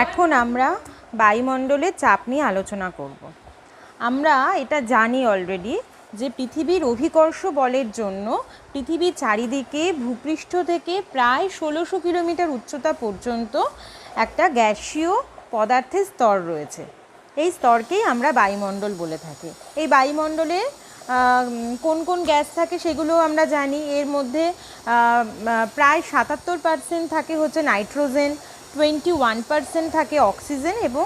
এখন আমরা বায়ুমণ্ডলের চাপ নিয়ে আলোচনা করব। আমরা এটা জানি অলরেডি যে পৃথিবীর অভিকর্ষ বলের জন্য পৃথিবীর চারিদিকে ভূপৃষ্ঠ থেকে প্রায় 1600 কিলোমিটার উচ্চতা পর্যন্ত একটা গ্যাসীয় পদার্থের স্তর রয়েছে। এই স্তরকেই আমরা বায়ুমণ্ডল বলে থাকি। এই বায়ুমণ্ডলে কোন কোন গ্যাস থাকে সেগুলো আমরা জানি। এর মধ্যে প্রায় 77% থাকে হচ্ছে নাইট্রোজেন, 21% থাকে অক্সিজেন এবং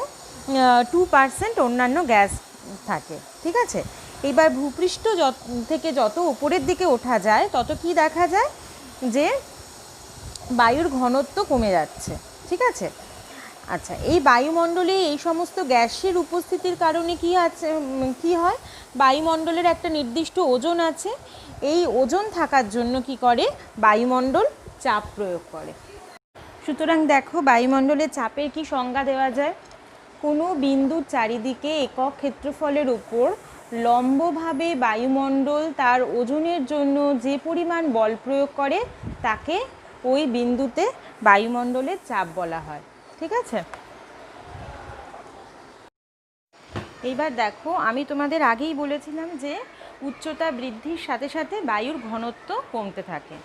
2% অন্যান্য গ্যাস থাকে। ঠিক আছে, এবার ভূপৃষ্ঠ থেকে যত উপরের দিকে ওঠা যায় তত কি দেখা যায় যে বায়ুর ঘনত্ব কমে যাচ্ছে। ঠিক আছে, আচ্ছা, এই বায়ুমণ্ডলে এই সমস্ত গ্যাসের উপস্থিতির কারণে কি হয়, বায়ুমণ্ডলের একটা নির্দিষ্ট ওজন আছে। এই ওজন থাকার জন্য কি করে, বায়ুমণ্ডল চাপ প্রয়োগ করে। সুতরাং দেখো, বায়ুমণ্ডলের চাপের কি সংজ্ঞা দেওয়া যায়। কোনো বিন্দুর চারিদিকে একক ক্ষেত্রফলের উপর লম্বভাবে বায়ুমণ্ডল তার ওজনের জন্য যে পরিমাণ বল প্রয়োগ করে তাকে ওই বিন্দুতে বায়ুমণ্ডলের চাপ বলা হয়। ঠিক আছে, এইবার দেখো, আমি তোমাদের আগেই বলেছিলাম যে উচ্চতা বৃদ্ধির সাথে সাথে বায়ুর ঘনত্ব কমতে থাকে।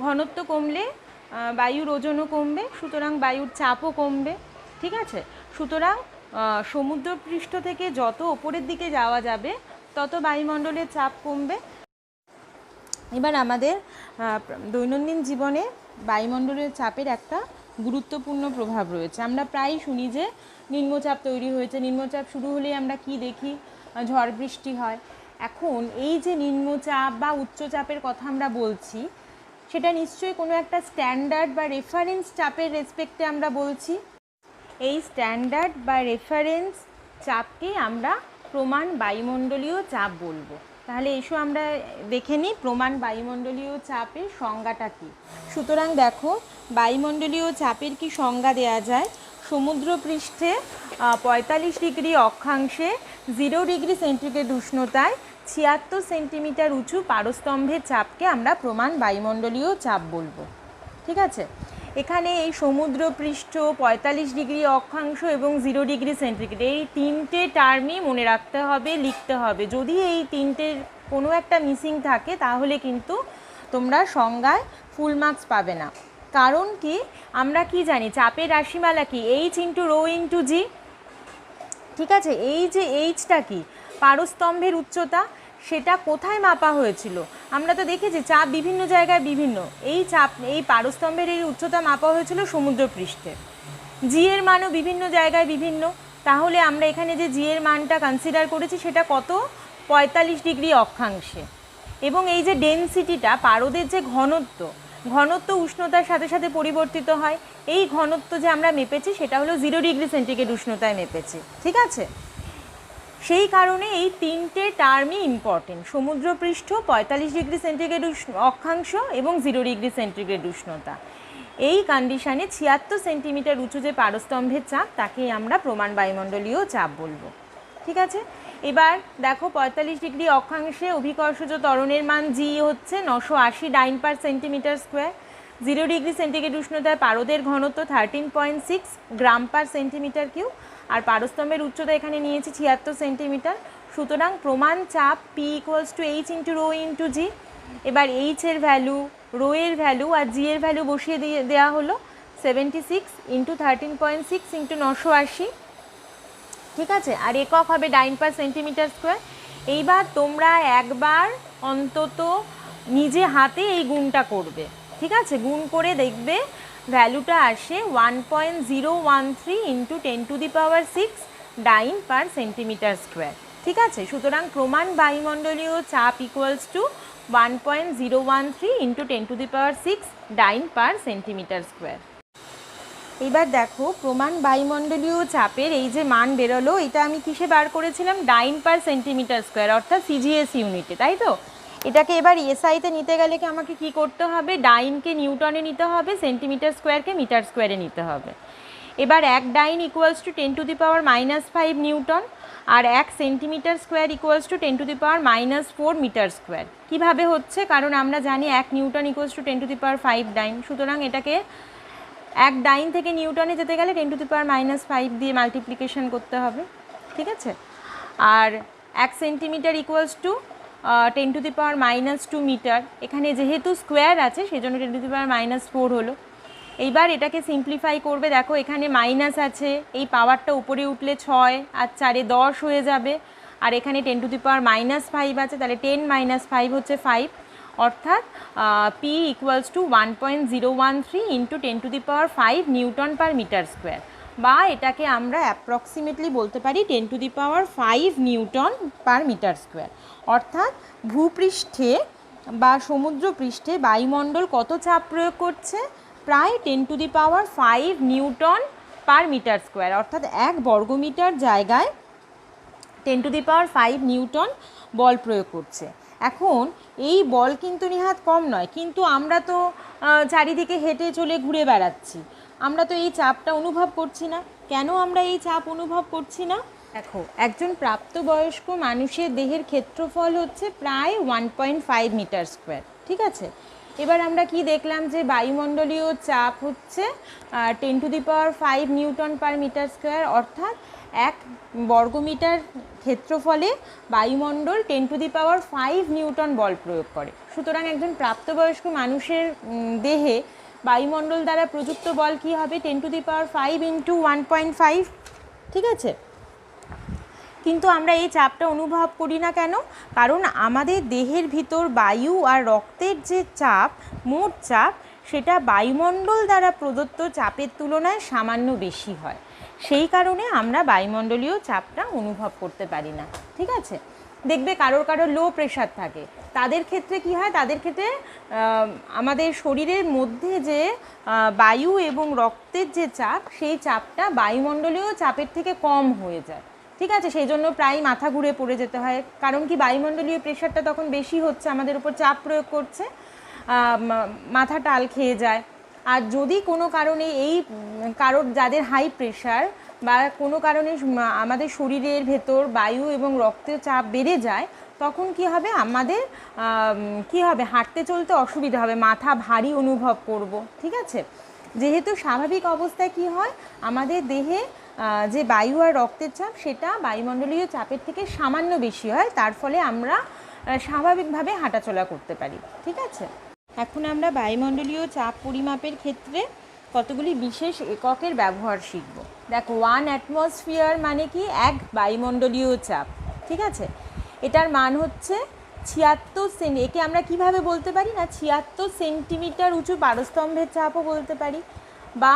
ঘনত্ব কমলে বায়ুর ওজনও কমবে, সুতরাং বায়ুর চাপও কমবে। ঠিক আছে, সুতরাং সমুদ্রপৃষ্ঠ থেকে যত ওপরের দিকে যাওয়া যাবে তত বায়ুমণ্ডলের চাপ কমবে। এবার আমাদের দৈনন্দিন জীবনে বায়ুমণ্ডলের চাপের একটা গুরুত্বপূর্ণ প্রভাব রয়েছে। আমরা প্রায়ই শুনি যে নিম্নচাপ তৈরি হয়েছে। নিম্নচাপ শুরু হলেই আমরা কি দেখি, ঝড় বৃষ্টি হয়। এখন এই যে নিম্নচাপ বা উচ্চচাপের কথা আমরা বলছি, সেটা নিশ্চয়ই কোনো একটা স্ট্যান্ডার্ড বা রেফারেন্স চাপের রেসপেক্টে আমরা বলছি। এই স্ট্যান্ডার্ড বা রেফারেন্স চাপকেই আমরা প্রমাণ বায়ুমণ্ডলীয় চাপ বলবো। তাহলে এসো আমরা দেখে নিই প্রমাণ বায়ুমণ্ডলীয় চাপের সংজ্ঞাটা কী। সুতরাং দেখো, বায়ুমণ্ডলীয় চাপের কি সংজ্ঞা দেওয়া যায়। সমুদ্রপৃষ্ঠে 45 ডিগ্রি অক্ষাংশে 0 ডিগ্রি সেন্টিগ্রেড উষ্ণতায় 76 সেন্টিমিটার উঁচু পারস্তম্ভের চাপকে আমরা প্রমাণ বায়ুমণ্ডলীয় চাপ বলবো। ঠিক আছে, এখানে এই সমুদ্রপৃষ্ঠ, 45 ডিগ্রি অক্ষাংশ এবং 0 ডিগ্রি সেন্টিগ্রেড, এই তিনটে টার্মই মনে রাখতে হবে, লিখতে হবে। যদি এই তিনটের কোনো একটা মিসিং থাকে তাহলে কিন্তু তোমরা সংজ্ঞায় ফুল মার্কস পাবে না। কারণ কি, আমরা কি জানি, চাপের রাশিমালা কি, এইচ ইন্টু রো ইন্টু জি। ঠিক আছে, এই যে এইচটা কি, পারস্তম্ভের উচ্চতা, সেটা কোথায় মাপা হয়েছিল। আমরা তো দেখেছি চাপ বিভিন্ন জায়গায় বিভিন্ন। এই পারস্তম্ভের এই উচ্চতা মাপা হয়েছিল সমুদ্রপৃষ্ঠে। জি এর মানও বিভিন্ন জায়গায় বিভিন্ন। তাহলে আমরা এখানে যে জি এর মানটা কনসিডার করেছি সেটা কত, 45 ডিগ্রি অক্ষাংশে। এবং এই যে ডেনসিটিটা, পারদের যে ঘনত্ব উষ্ণতার সাথে সাথে পরিবর্তিত হয়। এই ঘনত্ব যে আমরা মেপেছি সেটা হলো 0 ডিগ্রি সেন্টিগ্রেড উষ্ণতায় মেপেছি। ঠিক আছে, সেই কারণে এই তিনটে টার্মই ইম্পর্টেন্ট। সমুদ্রপৃষ্ঠ, 45 ডিগ্রি সেন্টিগ্রেড অক্ষাংশ এবং 0 ডিগ্রি সেন্টিগ্রেড উষ্ণতা। এই কন্ডিশানে 76 সেন্টিমিটার উঁচু যে পারস্তম্ভের চাপ তাকেই আমরা প্রমাণ বায়ুমণ্ডলীয় চাপ বলবো। ঠিক আছে, এবার দেখো, 45 ডিগ্রি অক্ষাংশে অভিকর্ষজ ত্বরণের মান জি হচ্ছে 980 dyne per centimetre square. 0 degree centigrade উষ্ণতায় পারদের ঘনত্ব 13.6 গ্রাম পার সেন্টিমিটার কিউব। আর পারস্তম্ভের উচ্চতা এখানে নিয়েছি 76 সেন্টিমিটার। সুতরাং প্রমাণ চাপ P equals to H into rho into G. এবার এইচ এর ভ্যালু, রো এর ভ্যালু আর জি এর ভ্যালু বসিয়ে দেওয়া হলো 76 ইন্টু 13.6 ইন্টু 980। ঠিক আছে, আর একক হবে ডাইন পার সেন্টিমিটার স্কোয়ার। এইবার তোমরা একবার অন্তত নিজে হাতে এই গুণটা করবে। ঠিক আছে, গুণ করে দেখবে ভ্যালুটা আসে 1.013 into 10⁶ dyne per centimetre square. ঠিক আছে, সুতরাং প্রমাণ বায়ুমণ্ডলীয় চাপ equals to 1.013 into 10⁶ dyne per centimetre square. এবার দেখো, প্রমাণ বায়ুমণ্ডলীয় চাপের এই যে মান বেরোলো, এটা আমি কিসে বার করেছিলাম, ডাইন পার সেন্টিমিটার স্কোয়ার, অর্থাৎ সিজিএস ইউনিটে, তাই তো। এটাকে এবার এসআইতে নিতে গেলে কি আমাকে কি করতে হবে, ডাইনকে নিউটনে নিতে হবে, সেন্টিমিটার স্কোয়ারকে মিটার স্কোয়ারে নিতে হবে। এবার 1 ডাইন ইকুয়ালস টু 10⁻⁻5 নিউটন আর 1 centimetre square equals to 10⁻⁻4 metre square. কীভাবে হচ্ছে, কারণ আমরা জানি 1 নিউটন ইকুয়ালস টু 10⁵ ডাইন। সুতরাং এটাকে এক ডাইন থেকে নিউটনে যেতে গেলে 10⁻⁻5 দিয়ে মাল্টিপ্লিকেশন করতে হবে, ঠিক আছে। আর 1 সেন্টিমিটার ইকুয়ালস টু 10⁻⁻2 মিটার। এখানে যেহেতু স্কোয়ার আছে সেজন্য 10⁻⁻4 হলো। এইবার এটাকে সিম্পলিফাই করবে, দেখো এখানে মাইনাস আছে, এই পাওয়ারটা উপরে উঠলে 6 আর 4 10 হয়ে যাবে, আর এখানে 10⁻⁻5 আছে, তাহলে 10 - 5 হচ্ছে 5, অর্থাৎ P equals to 1.013 into 10⁵ newton per metre square, বা এটাকে আমরা অ্যাপ্রক্সিমেটলি বলতে পারি 10⁵ নিউটন পার মিটার স্কোয়ার। অর্থাৎ ভূপৃষ্ঠে বা সমুদ্রপৃষ্ঠে বায়ুমণ্ডল কত চাপ প্রয়োগ করছে? প্রায় 10⁵ নিউটন পার মিটার স্কোয়ার, অর্থাৎ 1 বর্গমিটার জায়গায় 10⁵ নিউটন বল প্রয়োগ করছে। এখন এই বল কিন্তু নেহাত কম নয়, কিন্তু আমরা তো চারিদিকে হেঁটে চলে ঘুরে বেড়াচ্ছি, আমরা তো এই চাপটা অনুভব করছি না। কেন আমরা এই চাপ অনুভব করছি না? দেখো, একজন প্রাপ্তবয়স্ক মানুষের দেহের ক্ষেত্রফল হচ্ছে প্রায় 1.5 মিটার স্কোয়ার, ঠিক আছে। এবার আমরা কি দেখলাম যে বায়ুমণ্ডলীয় চাপ হচ্ছে 10⁵ নিউটন পার মিটার স্কোয়ার, অর্থাৎ 1 বর্গমিটার ক্ষেত্রফলে বায়ুমণ্ডল 10⁵ নিউটন বল প্রয়োগ করে। সুতরাং একজন প্রাপ্তবয়স্ক মানুষের দেহে বায়ুমণ্ডল দ্বারা প্রযুক্ত বল কি হবে? 10⁵ ইন্টু 1.5, ঠিক আছে। কিন্তু আমরা এই চাপটা অনুভব করি না কেন? কারণ আমাদের দেহের ভিতর বায়ু আর রক্তের যে চাপ, মোট চাপ, সেটা বায়ুমণ্ডল দ্বারা প্রদত্ত চাপের তুলনায় সামান্য বেশি হয়। সেই কারণে আমরা বায়ুমণ্ডলীয় চাপটা অনুভব করতে পারি না, ঠিক আছে। দেখবে কারোর লো প্রেশার থাকে, তাদের ক্ষেত্রে কি হয়? তাদের ক্ষেত্রে আমাদের শরীরের মধ্যে যে বায়ু এবং রক্তের যে চাপ, সেই চাপটা বায়ুমণ্ডলীয় চাপের থেকে কম হয়ে যায়, ঠিক আছে। সেই জন্য প্রায় মাথা ঘুরে পড়ে যেতে হয়, কারণ কি বায়ুমণ্ডলীয় প্রেশারটা তখন বেশি হচ্ছে, আমাদের উপর চাপ প্রয়োগ করছে, মাথা টাল খেয়ে যায়। আর যদি কোনো কারণে কারোর যাদের হাই প্রেশার বা কোনো কারণে আমাদের শরীরের ভেতর বায়ু এবং রক্তের চাপ বেড়ে যায়, তখন কি হবে? আমাদের হাঁটতে চলতে অসুবিধা হবে, মাথা ভারী অনুভব করব, ঠিক আছে। যেহেতু স্বাভাবিক অবস্থায় কি হয়, আমাদের দেহে যে বায়ু আর রক্তের চাপ, সেটা বায়ুমণ্ডলীয় চাপের থেকে সামান্য বেশি হয়, তার ফলে আমরা স্বাভাবিকভাবে হাঁটাচলা করতে পারি, ঠিক আছে। এখন আমরা বায়ুমণ্ডলীয় চাপ পরিমাপের ক্ষেত্রে কতগুলি বিশেষ এককের ব্যবহার শিখব। দেখো, 1 অ্যাটমসফিয়ার মানে কি? 1 বায়ুমণ্ডলীয় চাপ, ঠিক আছে। এটার মান হচ্ছে 76 একে আমরা কিভাবে বলতে পারি না, 76 সেন্টিমিটার উঁচু পারস্তম্ভের চাপও বলতে পারি, বা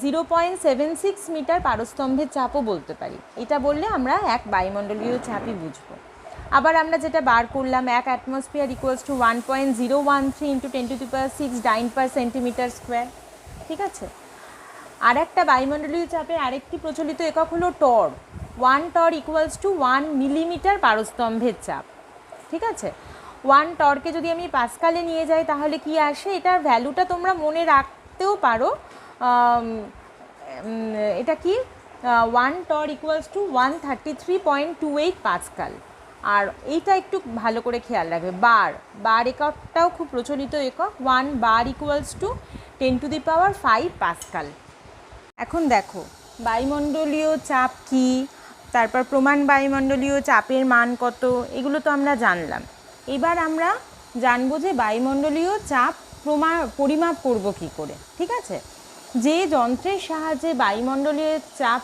0.76 মিটার পারস্তম্ভের চাপও বলতে পারি। এটা বললে আমরা 1 বায়ুমণ্ডলীয় চাপই বুঝবো। আবার আমরা যেটা বার করলাম, 1 atmosphere equals to 1.013 into 10⁶ dyne per centimetre square, ঠিক আছে। আর একটা বায়ুমণ্ডলীয় চাপের আরেকটি প্রচলিত একক হলো টর। 1 টর ইকুয়ালস টু 1 মিলিমিটার পারস্তম্ভের চাপ, ঠিক আছে। 1 টরকে যদি আমি পাস্কালে নিয়ে যাই তাহলে কি আসে? এটার ভ্যালুটা তোমরা মনে রাখতেও পারো। এটা কি? 1 টর ইকুয়ালস টু 133.28 পাস্কাল। আর এইটা একটু ভালো করে খেয়াল রাখবে, বার এককটাও খুব প্রচলিত একক। 1 বার ইকুয়ালস টু 10⁵ পাস্কাল। এখন দেখো, বায়ুমণ্ডলীয় চাপ কি, তারপর প্রমাণ বায়ুমণ্ডলীয় চাপের মান কত, এগুলো তো আমরা জানলাম। এবার আমরা জানবো যে বায়ুমণ্ডলীয় চাপ পরিমাপ করব কি করে, ঠিক আছে। যে যন্ত্রের সাহায্যে বায়ুমণ্ডলীয় চাপ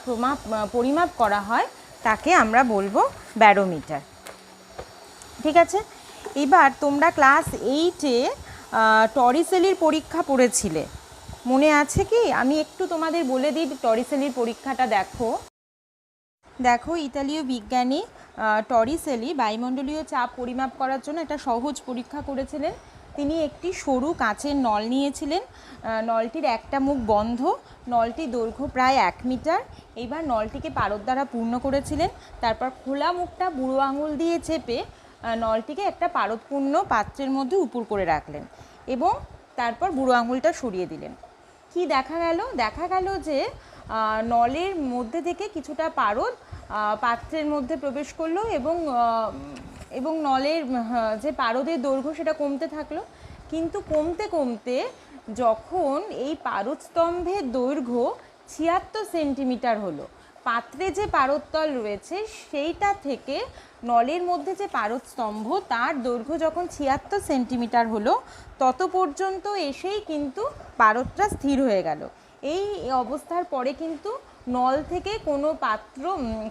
পরিমাপ করা হয় তাকে আমরা বলবো ব্যারোমিটার, ঠিক আছে। এবার তোমরা ক্লাস 8-এ টরিসেলির পরীক্ষা পড়েছিলে, মনে আছে কি? আমি একটু তোমাদের বলে দিই টরিসেলির পরীক্ষাটা। দেখো, ইতালীয় বিজ্ঞানী টরিসেলি বায়ুমণ্ডলীয় চাপ পরিমাপ করার জন্য একটা সহজ পরীক্ষা করেছিলেন। তিনি একটি সরু কাঁচের নল নিয়েছিলেন, নলটির একটা মুখ বন্ধ, নলটির দৈর্ঘ্য প্রায় 1 মিটার। এইবার নলটিকে পারদ দ্বারা পূর্ণ করেছিলেন, তারপর খোলা মুখটা বুড়ো আঙুল দিয়ে চেপে নলটিকে একটা পারদপূর্ণ পাত্রের মধ্যে উপুর করে রাখলেন এবং তারপর বুড়ো আঙুলটা সরিয়ে দিলেন। কি দেখা গেল? দেখা গেল যে নলের মধ্যে থেকে কিছুটা পারদ পাত্রের মধ্যে প্রবেশ করলো এবং নলের যে পারদের দৈর্ঘ্য সেটা কমতে থাকলো, কিন্তু কমতে কমতে যখন এই পারদস্তম্ভের দৈর্ঘ্য ৭৬ সেন্টিমিটার হলো, পাত্রে যে পারদতল রয়েছে সেইটা থেকে নলের মধ্যে যে পারদস্তম্ভ তার দৈর্ঘ্য যখন ৭৬ সেন্টিমিটার হলো, তত পর্যন্ত এসেই কিন্তু পারদটা স্থির হয়ে গেল। এই অবস্থার পরে কিন্তু নল থেকে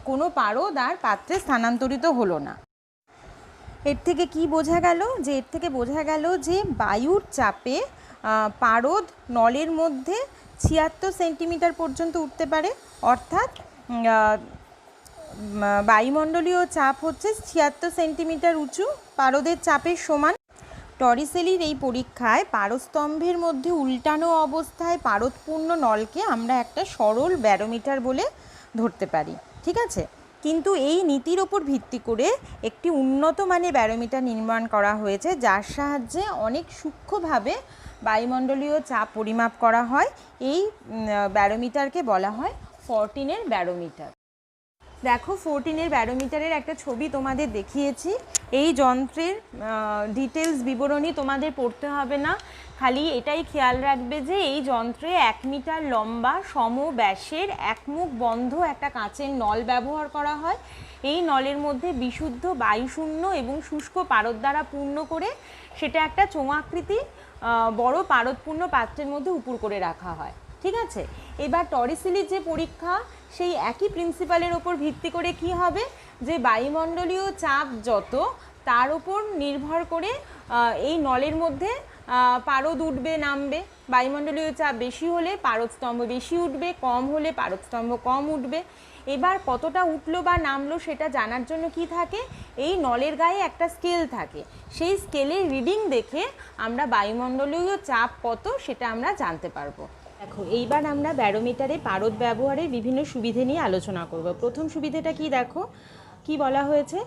কোনো পারদ আর পাত্রে স্থানান্তরিত হলো না। এর থেকে কি বোঝা গেল? এর থেকে বোঝা গেল যে বায়ুর চাপে পারদ নলের মধ্যে ৭৬ সেন্টিমিটার পর্যন্ত উঠতে পারে, অর্থাৎ বায়ুমণ্ডলীয় চাপ হচ্ছে ৭৬ সেন্টিমিটার উঁচু পারদের চাপের সমান। টরিসেলির এই পরীক্ষায় পারস্তম্ভের মধ্যে উল্টানো অবস্থায় পারদপূর্ণ নলকে আমরা একটা সরল ব্যারোমিটার বলে ধরতে পারি, ঠিক আছে। কিন্তু এই নীতির ওপর ভিত্তি করে একটি উন্নত মানের ব্যারোমিটার নির্মাণ করা হয়েছে, যার সাহায্যে অনেক সূক্ষ্মভাবে বায়ুমণ্ডলীয় চাপ পরিমাপ করা হয়। এই ব্যারোমিটারকে বলা হয় ফরটিনের ব্যারোমিটার। দেখো, ফরটিনের ব্যারোমিটারের একটা ছবি তোমাদের দেখিয়েছি। এই যন্ত্রের ডিটেলস বিবরণী তোমাদের পড়তে হবে না, খালি এটাই খেয়াল রাখবে যে এই যন্ত্রে 1 মিটার লম্বা সম ব্যাসের একমুখ বন্ধ একটা কাঁচের নল ব্যবহার করা হয়। এই নলের মধ্যে বিশুদ্ধ বায়ুশূন্য এবং শুষ্ক পারদ দ্বারা পূর্ণ করে সেটা একটা চোঙাকৃতি বড় পারদপূর্ণ পাত্রের মধ্যে উপুর করে রাখা হয়, ঠিক আছে। এবার টরিসেলির যে পরীক্ষা, সেই একই প্রিন্সিপালের ওপর ভিত্তি করে কি হবে, যে বায়ুমণ্ডলীয় চাপ যত তার ওপর নির্ভর করে এই নলের মধ্যে পারদ উঠবে নামবে। বায়ুমণ্ডলীয় চাপ বেশি হলে পারদস্তম্ভ বেশি উঠবে, কম হলে পারদস্তম্ভ কম উঠবে। এবার কতটা উঠলো বা নামলো সেটা জানার জন্য কি থাকে, এই নলের গায়ে একটা স্কেল থাকে, সেই স্কেলের রিডিং দেখে আমরা বায়ুমণ্ডলীয় চাপ কত সেটা আমরা জানতে পারবো। দেখো, এইবার আমরা ব্যারোমিটারে পারদ ব্যবহারের বিভিন্ন সুবিধে নিয়ে আলোচনা করব। প্রথম সুবিধেটা কি দেখো, কি বলা হয়েছে,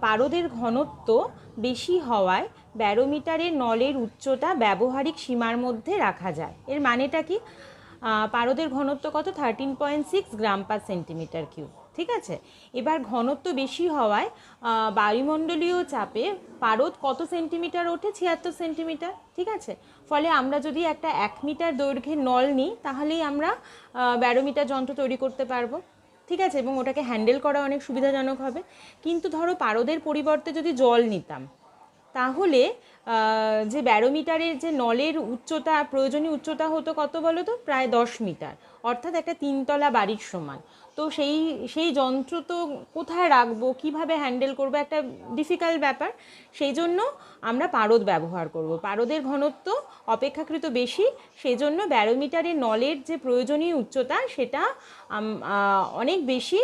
পারদের ঘনত্ব বেশি হওয়ায় ব্যারোমিটারের নলের উচ্চতা ব্যবহারিক সীমার মধ্যে রাখা যায়। এর মানেটা কি, পারদের ঘনত্ব কত, 13.6 গ্রাম পার সেন্টিমিটার কিউব, ঠিক আছে। এবার ঘনত্ব বেশি হওয়ায় বায়ুমণ্ডলীয় চাপে পারদ কত সেন্টিমিটার ওঠে, ৭৬ সেন্টিমিটার, ঠিক আছে। ফলে আমরা যদি একটা 1 মিটার দৈর্ঘ্যের নল নিই তাহলেই আমরা ব্যারোমিটার যন্ত্র তৈরি করতে পারবো, ঠিক আছে, এবং ওটাকে হ্যান্ডেল করা অনেক সুবিধাজনক হবে। কিন্তু ধরো পারদের পরিবর্তে যদি জল নিতাম, তাহলে যে ব্যারোমিটারের যে নলের উচ্চতা, প্রয়োজনীয় উচ্চতা হতো কত বলো তো, প্রায় 10 মিটার, অর্থাৎ একটা 3তলা বাড়ির সমান। তো সেই যন্ত্র তো কোথায় রাখবো, কিভাবে হ্যান্ডেল করবো, একটা ডিফিকাল্ট ব্যাপার। সেই জন্য আমরা পারদ ব্যবহার করব। পারদের ঘনত্ব অপেক্ষাকৃত বেশি, সেই জন্য ব্যারোমিটারের নলের যে প্রয়োজনীয় উচ্চতা সেটা অনেক বেশি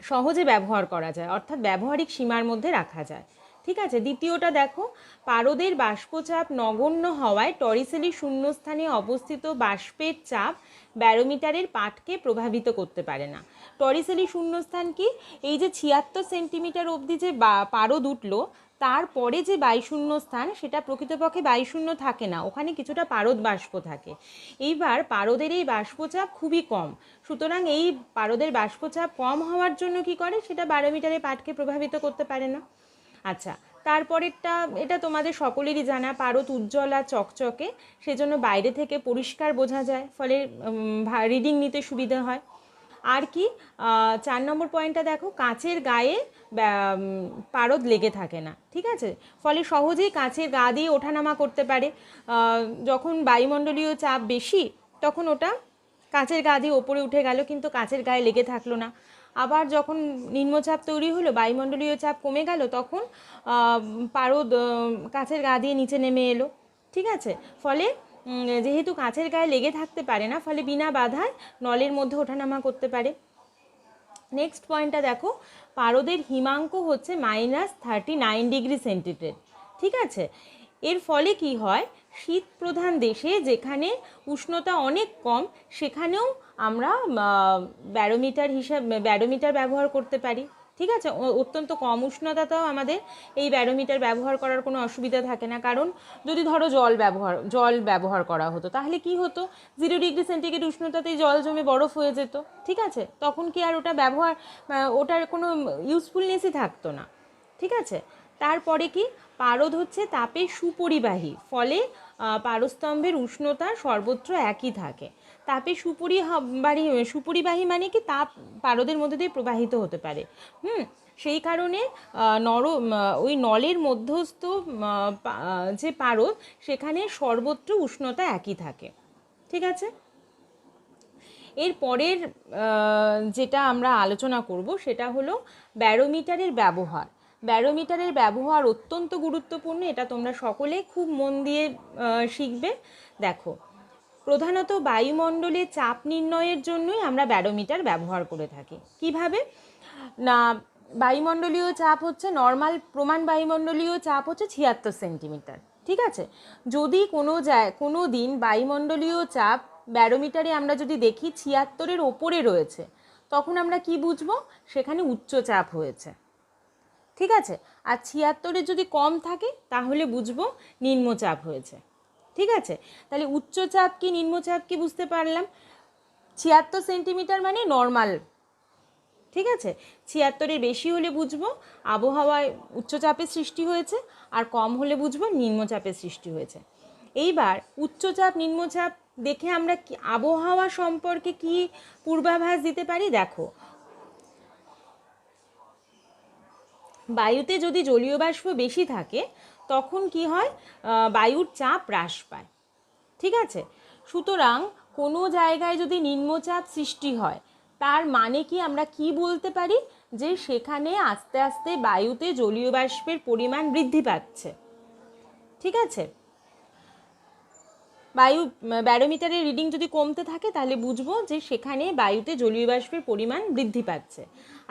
সহজে ব্যবহার করা যায়, অর্থাৎ ব্যবহারিক সীমার মধ্যে রাখা যায়, ঠিক আছে। দ্বিতীয়টা দেখো, পারদের বাষ্পচাপ নগণ্য হওয়ায় টরিসেলি শূন্যস্থানে অবস্থিত বাষ্পের চাপ ব্যারোমিটারের পাঠকে প্রভাবিত করতে পারে না। টরিসেলি শূন্যস্থান কি, এই যে ৭৬ সেন্টিমিটার অবধি যে পারদ উঠলো, তারপরে যে বায়ুশূন্য স্থান সেটা প্রকৃতপক্ষে বায়ুশূন্য থাকে না, ওখানে কিছুটা পারদ বাষ্প থাকে। এইবার পারদের এই বাষ্পচাপ খুবই কম, সুতরাং এই পারদের বাষ্পচাপ কম হওয়ার জন্য কি করে, সেটা ব্যারোমিটারের পাঠকে প্রভাবিত করতে পারে না। আচ্ছা, তারপরেরটা, এটা তোমাদের সকলেরই জানা, পারদ উজ্জ্বল আর চকচকে, সেজন্য বাইরে থেকে পরিষ্কার বোঝা যায়, ফলে রিডিং নিতে সুবিধা হয়। আর কি, 4 নম্বর পয়েন্টটা দেখো, কাঁচের গায়ে পারদ লেগে থাকে না, ঠিক আছে, ফলে সহজেই কাঁচের গা দিয়ে ওঠানামা করতে পারে। যখন বায়ুমণ্ডলীয় চাপ বেশি তখন ওটা কাঁচের গা দিয়ে ওপরে উঠে গেল, কিন্তু কাঁচের গায়ে লেগে থাকলো না। আবার যখন নিম্নচাপ তৈরি হলো, বায়ুমণ্ডলীয় চাপ কমে গেল, তখন পারদ কাঁচের গা দিয়ে নিচে নেমে এলো, ঠিক আছে। ফলে যেহেতু কাঁচের গায়ে লেগে থাকতে পারে না, ফলে বিনা বাধায় নলের মধ্যে ওঠানামা করতে পারে। নেক্সট পয়েন্টটা দেখো, পারদের হিমাঙ্ক হচ্ছে -39 ডিগ্রি সেন্টিগ্রেড, ঠিক আছে। এর ফলে কি হয়, শীত প্রধান দেশে যেখানে উষ্ণতা অনেক কম, সেখানেও আমরা ব্যারোমিটার ব্যবহার করতে পারি, ঠিক আছে। অত্যন্ত কম উষ্ণতাতেও আমাদের এই ব্যারোমিটার ব্যবহার করার কোনো অসুবিধা থাকে না। কারণ যদি ধরো জল ব্যবহার করা হতো, তাহলে কি হতো, 0 ডিগ্রি সেন্টিগ্রেড উষ্ণতাতেই জল জমে বরফ হয়ে যেত, ঠিক আছে। তখন কি আর ওটার কোনো ইউজফুলনেসই থাকতো না, ঠিক আছে। তারপরে কি, পারদ হচ্ছে তাপের সুপরিবাহী, ফলে পারস্তম্ভের উষ্ণতা সর্বত্র একই থাকে। তাপের সুপরিবাহী মানে কি, তাপ পারদের মধ্যে দিয়ে প্রবাহিত হতে পারে। সেই কারণে ওই নলের মধ্যস্থ যে পারদ, সেখানে সর্বত্র উষ্ণতা একই থাকে। ঠিক আছে। এর পরের যেটা আমরা আলোচনা করব সেটা হলো ব্যারোমিটারের ব্যবহার। ব্যারোমিটারের ব্যবহার অত্যন্ত গুরুত্বপূর্ণ, এটা তোমরা সকলে খুব মন দিয়ে শিখবে। দেখো, প্রধানত বায়ুমণ্ডলে চাপ নির্ণয়ের জন্যই আমরা ব্যারোমিটার ব্যবহার করে থাকি। কিভাবে না, বায়ুমণ্ডলীয় চাপ হচ্ছে নর্মাল, প্রমাণ বায়ুমণ্ডলীয় চাপ হচ্ছে 76 সেন্টিমিটার। ঠিক আছে। যদি কোনো দিন বায়ুমণ্ডলীয় চাপ ব্যারোমিটারে আমরা যদি দেখি 76-এর ওপরে রয়েছে, তখন আমরা কি বুঝবো, সেখানে উচ্চচাপ হয়েছে। ঠিক আছে। আর 76-এর যদি কম থাকে তাহলে বুঝবো নিম্নচাপ হয়েছে। ঠিক আছে। তাহলে উচ্চচাপ কি নিম্নচাপ কি বুঝতে পারলাম। 76 সেন্টিমিটার মানে নর্মাল। ঠিক আছে। 76-এর বেশি হলে বুঝবো আবহাওয়ায় উচ্চচাপের সৃষ্টি হয়েছে, আর কম হলে বুঝবো নিম্নচাপের সৃষ্টি হয়েছে। এইবার উচ্চচাপ নিম্নচাপ দেখে আমরা কি আবহাওয়া সম্পর্কে কি পূর্বাভাস দিতে পারি। দেখো, বায়ুতে যদি জলীয় বাষ্প বেশি থাকে তখন কি হয়, বায়ুর চাপ হ্রাস পায়। ঠিক আছে। সুতরাং কোনো জায়গায় যদি নিম্নচাপ সৃষ্টি হয়, তার মানে কি আমরা কি বলতে পারি, যে সেখানে আস্তে আস্তে বায়ুতে জলীয় বাষ্পের পরিমাণ বৃদ্ধি পাচ্ছে। ঠিক আছে। ব্যারোমিটারের রিডিং যদি কমতে থাকে তাহলে বুঝবো যে সেখানে বায়ুতে জলীয় বাষ্পের পরিমাণ বৃদ্ধি পাচ্ছে।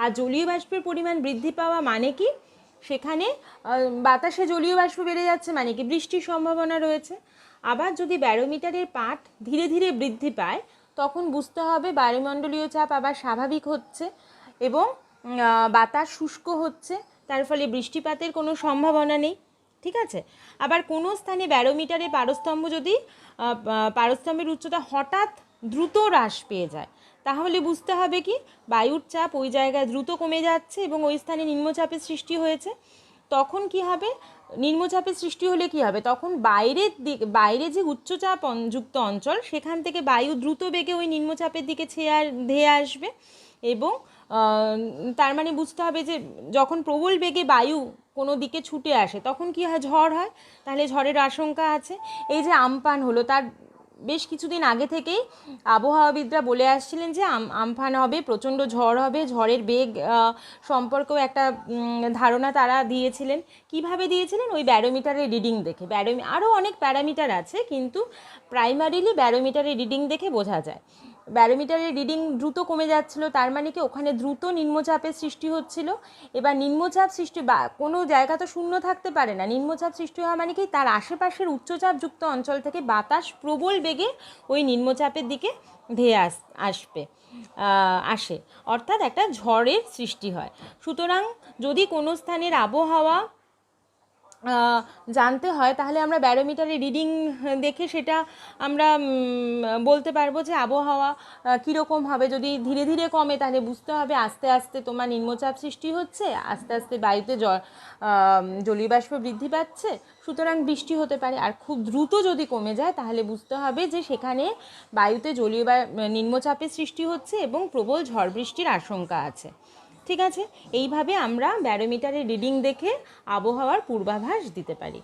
আর জলীয় বাষ্পের পরিমাণ বৃদ্ধি পাওয়া মানে কি, সেখানে বাতাসে জলীয় বাষ্প বেড়ে যাচ্ছে, মানে কি বৃষ্টির সম্ভাবনা রয়েছে। আবার যদি ব্যারোমিটারের পাঠ ধীরে ধীরে বৃদ্ধি পায়, তখন বুঝতে হবে বায়ুমণ্ডলীয় চাপ আবার স্বাভাবিক হচ্ছে এবং বাতাস শুষ্ক হচ্ছে, তার ফলে বৃষ্টিপাতের কোনো সম্ভাবনা নেই। ঠিক আছে। আবার কোনো স্থানে ব্যারোমিটারে পারস্তম্ভের উচ্চতা হঠাৎ দ্রুত হ্রাস পেয়ে যায়, তাহলে বুঝতে হবে কি বায়ুর চাপ ওই জায়গায় দ্রুত কমে যাচ্ছে এবং ওই স্থানে নিম্নচাপের সৃষ্টি হয়েছে। তখন কি হবে, নিম্নচাপের সৃষ্টি হলে কি হবে, তখন বাইরে যে উচ্চচাপ যুক্ত অঞ্চল, সেখান থেকে বায়ু দ্রুত বেগে ওই নিম্নচাপের দিকে ধেয়ে আসবে। এবং তার মানে বুঝতে হবে যে যখন প্রবল বেগে বায়ু কোনো দিকে ছুটে আসে তখন কি হয়, ঝড় হয়। তাহলে ঝড়ের আশঙ্কা আছে। এই যে আমপান হলো, তার বেশ কিছুদিন আগে থেকেই আবহাওয়াবিদরা বলে আসছিলেন যে আমফান হবে, প্রচণ্ড ঝড় হবে, ঝড়ের বেগ সম্পর্কেও একটা ধারণা তারা দিয়েছিলেন। কিভাবে দিয়েছিলেন, ওই ব্যারোমিটারের রিডিং দেখে। আরও অনেক প্যারামিটার আছে, কিন্তু প্রাইমারিলি ব্যারোমিটারের রিডিং দেখে বোঝা যায়। ব্যারোমিটারের রিডিং দ্রুত কমে যাচ্ছিল, তার মানে কি ওখানে দ্রুত নিম্নচাপের সৃষ্টি হচ্ছিল। এবার নিম্নচাপ সৃষ্টি, বা কোনো জায়গা তো শূন্য থাকতে পারে না, নিম্নচাপ সৃষ্টি হওয়া মানে কি তার আশেপাশের উচ্চচাপযুক্ত অঞ্চল থেকে বাতাস প্রবল বেগে ওই নিম্নচাপের দিকে ধেয়ে আসে, অর্থাৎ একটা ঝড়ের সৃষ্টি হয়। সুতরাং যদি কোনো স্থানের আবহাওয়া জানতে হয়, তাহলে আমরা ব্যারোমিটারের রিডিং দেখে সেটা আমরা বলতে পারবো যে আবহাওয়া কীরকম হবে। যদি ধীরে ধীরে কমে তাহলে বুঝতে হবে আস্তে আস্তে তোমার নিম্নচাপ সৃষ্টি হচ্ছে, আস্তে আস্তে বায়ুতে জলীয় বাষ্প বৃদ্ধি পাচ্ছে, সুতরাং বৃষ্টি হতে পারে। আর খুব দ্রুত যদি কমে যায় তাহলে বুঝতে হবে যে সেখানে বায়ুতে নিম্নচাপের সৃষ্টি হচ্ছে এবং প্রবল ঝড় বৃষ্টির আশঙ্কা আছে। ঠিক আছে। এইভাবে আমরা ব্যারোমিটারের রিডিং দেখে আবহাওয়ার পূর্বাভাস দিতে পারি।